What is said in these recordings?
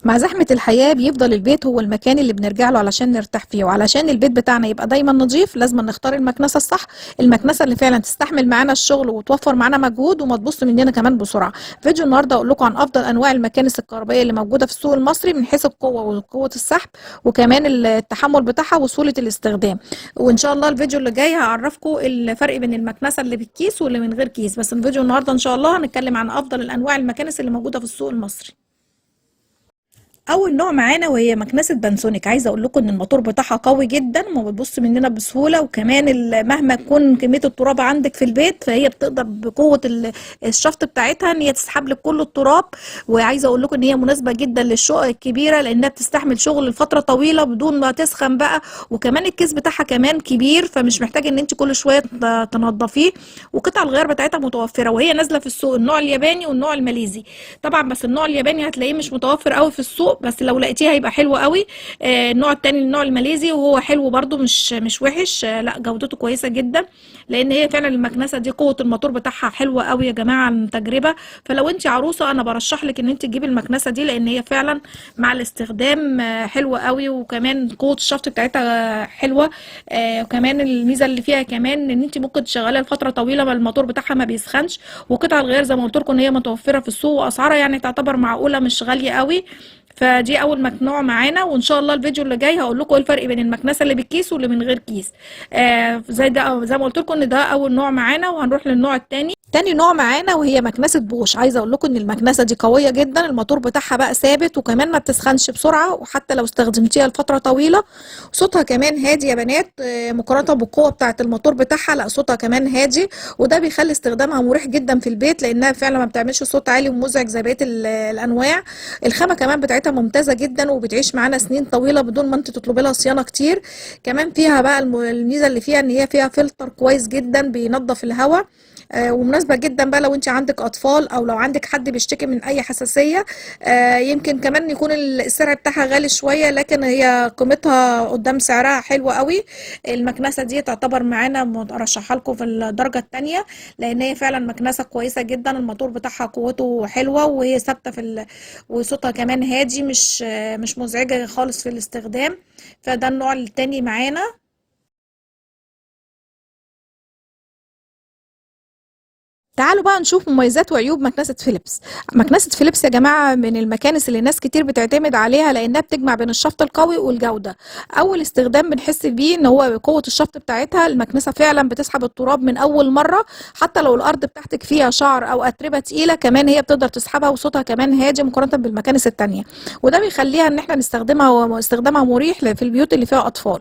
مع زحمة الحياة بيفضل البيت هو المكان اللي بنرجع له علشان نرتاح فيه، وعلشان البيت بتاعنا يبقى دايما نظيف لازم نختار المكنسة الصح، المكنسة اللي فعلا تستحمل معانا الشغل وتوفر معانا مجهود وما تبص مننا كمان بسرعة. فيديو النهارده اقول لكم عن افضل انواع المكانس الكهربائية اللي موجودة في السوق المصري من حيث القوة وقوة السحب وكمان التحمل بتاعها وسهولة الاستخدام. وان شاء الله الفيديو اللي جاي هعرفكم الفرق بين المكنسة اللي بالكيس واللي من غير كيس، بس الفيديو النهارده ان شاء الله هنتكلم عن افضل الانواع المكانس اللي موجودة في السوق المصري. اول نوع معانا وهي مكنسه بانسونيك. عايزه اقول لكم ان الموتور بتاعها قوي جدا وما بتبص مننا بسهوله، وكمان مهما تكون كميه التراب عندك في البيت فهي بتقدر بقوه الشفط بتاعتها ان هي تسحب لك كل التراب. وعايزه اقول لكم ان هي مناسبه جدا للشقق الكبيره لانها بتستحمل شغل لفتره طويله بدون ما تسخن بقى، وكمان الكيس بتاعها كمان كبير فمش محتاجه ان انت كل شويه تنضفيه، وقطع الغيار بتاعتها متوفره وهي نازله في السوق النوع الياباني والنوع الماليزي. طبعا بس النوع الياباني هتلاقيه مش متوفر قوي في السوق، بس لو لقيتيه هيبقى حلو قوي. النوع التاني النوع الماليزي وهو حلو برده مش وحش، لا جودته كويسه جدا لان هي فعلا المكنسه دي قوه الموتور بتاعها حلوه قوي يا جماعه عن تجربه. فلو انت عروسه انا برشح لك ان انت تجيبي المكنسه دي لان هي فعلا مع الاستخدام حلوه قوي، وكمان قوه الشفط بتاعتها حلوه. وكمان الميزه اللي فيها كمان ان انت ممكن تشغليها لفتره طويله ما الموتور بتاعها ما بيسخنش، وقطع الغيار زي ما قلت لكم ان هي متوفره في السوق واسعارها يعني تعتبر معقوله مش غاليه قوي. فدي اول مكنوع معانا، وان شاء الله الفيديو اللي جاي هقول لكم ايه الفرق بين المكنسه اللي بالكيس واللي من غير كيس. زي ده زي ما قلت لكم ان ده اول نوع معانا، وهنروح للنوع الثاني. تاني نوع معانا وهي مكنسه بوش. عايزه اقول لكم ان المكنسه دي قويه جدا، الموتور بتاعها بقى ثابت وكمان ما بتسخنش بسرعه، وحتى لو استخدمتيها لفتره طويله صوتها كمان هادي يا بنات. مقارنه بالقوه بتاعه الموتور بتاعها لا صوتها كمان هادي، وده بيخلي استخدامها مريح جدا في البيت لانها فعلا ما بتعملش صوت عالي ومزعج زي بقيه الانواع. الخامه كمان بتاعتها ممتازه جدا وبتعيش معانا سنين طويله بدون ما انت تطلبي لها صيانه كتير. كمان فيها بقى الميزه اللي فيها ان هي فيها فلتر كويس جدا بينظف الهواء، ومناسبة جدا بقى لو انت عندك اطفال او لو عندك حد بيشتكي من اي حساسية. يمكن كمان يكون السعر بتاعها غالي شوية لكن هي قيمتها قدام سعرها حلوة قوي. المكنسة دي تعتبر معانا ارشحها لكم في الدرجة التانية لان هي فعلا مكنسة كويسة جدا، الموتور بتاعها قوته حلوة وهي ثابتة وصوتها كمان هادي مش مزعجة خالص في الاستخدام. فده النوع التاني معانا. تعالوا بقى نشوف مميزات وعيوب مكنسة فيليبس. مكنسة فيليبس يا جماعة من المكانس اللي ناس كتير بتعتمد عليها لأنها بتجمع بين الشفط القوي والجودة. أول استخدام بنحس بيه إن هو قوة الشفط بتاعتها، المكنسة فعلا بتسحب التراب من أول مرة، حتى لو الأرض بتاعتك فيها شعر أو أتربة تقيلة كمان هي بتقدر تسحبها، وصوتها كمان هادي مقارنة بالمكانس التانية، وده بيخليها إن احنا نستخدمها واستخدامها مريح في البيوت اللي فيها أطفال.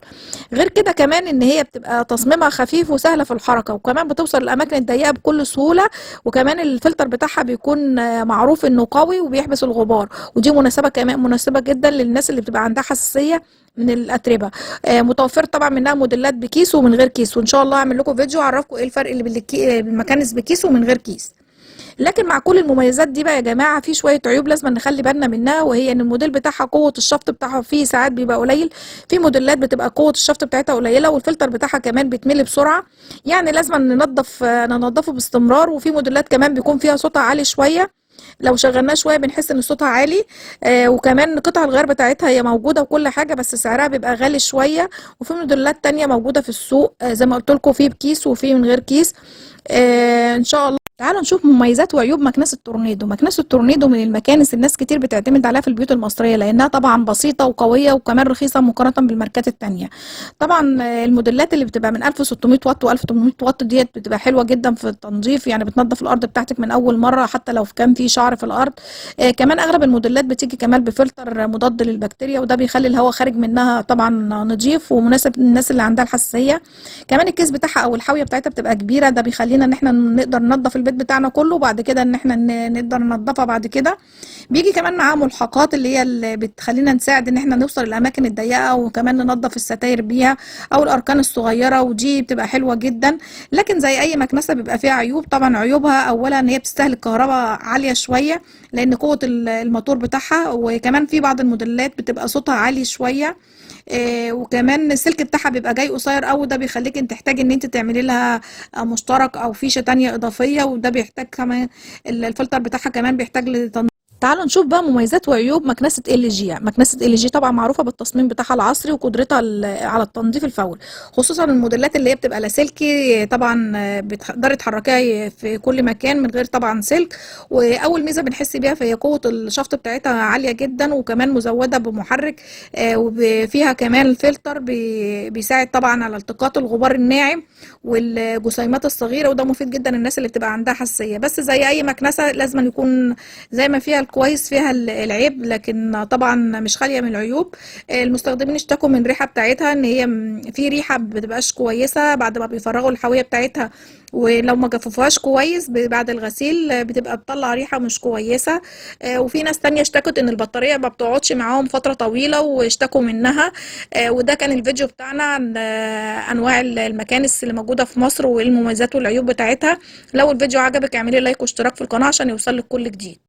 غير كده كمان إن هي بتبقى تصميمها خفيف وسهلة في الحركة، وكمان بتوصل للأماكن الضيقة بكل سهولة، وكمان الفلتر بتاعها بيكون معروف انه قوي وبيحبس الغبار، ودي مناسبه كمان مناسبه جدا للناس اللي بتبقى عندها حساسيه من الاتربه. متوفر طبعا منها موديلات بكيس ومن غير كيس، وان شاء الله هعمل لكم فيديو اعرفكم ايه الفرق اللي بالمكانس بكيس ومن غير كيس. لكن مع كل المميزات دي بقى يا جماعه في شويه عيوب لازم نخلي بالنا منها، وهي ان الموديل بتاعها قوه الشفط بتاعها فيه ساعات بيبقى قليل، في موديلات بتبقى قوه الشفط بتاعتها قليله والفلتر بتاعها كمان بيتملي بسرعه، يعني لازم ننضفه باستمرار. وفي موديلات كمان بيكون فيها صوتها عالي شويه، لو شغلناه شويه بنحس ان صوتها عالي. وكمان قطع الغيار بتاعتها هي موجوده وكل حاجه بس سعرها بيبقى غالي شويه. وفي موديلات تانية موجوده في السوق زي ما قلت لكم في بكيس وفي من غير كيس. ان شاء الله تعالوا نشوف مميزات وعيوب مكنسة تورنيدو. مكنسة تورنيدو من المكانس الناس كتير بتعتمد عليها في البيوت المصرية لأنها طبعا بسيطة وقوية وكمان رخيصة مقارنة بالماركات التانية. طبعا الموديلات اللي بتبقى من 1600 واط و1800 واط ديت بتبقى حلوة جدا في التنظيف، يعني بتنظف الأرض بتاعتك من أول مرة حتى لو كان في شعر في الأرض. كمان أغلب الموديلات بتيجي كمان بفلتر مضاد للبكتيريا، وده بيخلي الهواء خارج منها طبعا نظيف ومناسب للناس اللي عندها الحساسية. كمان الكيس بتاعها أو الحاوية بتاعتها بتبقى كبيرة، ده بيخلينا إن احنا نقدر ننظف البيت بتاعنا كله وبعد كده ان احنا نقدر ننضفها بعد كده. بيجي كمان معاه ملحقات اللي هي اللي بتخلينا نساعد ان احنا نوصل الاماكن الضيقه وكمان ننضف الستاير بيها او الاركان الصغيره، ودي بتبقى حلوه جدا. لكن زي اي مكنسه بيبقى فيها عيوب. طبعا عيوبها اولا ان هي بتستهلك كهرباء عاليه شويه لان قوه الموتور بتاعها، وكمان في بعض الموديلات بتبقى صوتها عالي شويه. وكمان السلك بتاعها بيبقى جاي قصير قوي، ده بيخليك انت تحتاجي ان انت تعملي لها مشترك او فيشه تانية اضافيه، وده بيحتاج كمان الفلتر بتاعها كمان بيحتاج تعالوا نشوف بقى مميزات وعيوب مكنسة ال جي. مكنسة ال جي طبعا معروفة بالتصميم بتاعها العصري وقدرتها على التنظيف الفوري، خصوصا الموديلات اللي هي بتبقى لاسلكي طبعا، بتقدري تحركيها في كل مكان من غير طبعا سلك. واول ميزة بنحس بيها فهي قوة الشفط بتاعتها عالية جدا، وكمان مزودة بمحرك، وفيها كمان فلتر بيساعد طبعا على التقاط الغبار الناعم والجسيمات الصغيرة، وده مفيد جدا للناس اللي بتبقى عندها حساسية. بس زي اي مكنسة لازم يكون زي ما فيها الكويس فيها العيب، لكن طبعا مش خالية من العيوب. المستخدمين اشتكوا من الريحة بتاعتها، ان هي في ريحة بتبقاش كويسة بعد ما بيفرغوا الحاوية بتاعتها، ولو ما جففوهاش كويس بعد الغسيل بتبقى بتطلع ريحة مش كويسة. وفي ناس تانية اشتكت ان البطارية ما بتقعدش معاهم فترة طويلة واشتكوا منها. وده كان الفيديو بتاعنا عن انواع المكانس اللي موجودة في مصر والمميزات والعيوب بتاعتها. لو الفيديو عجبك اعملي لايك واشتراك في القناة عشان يوصلك كل جديد.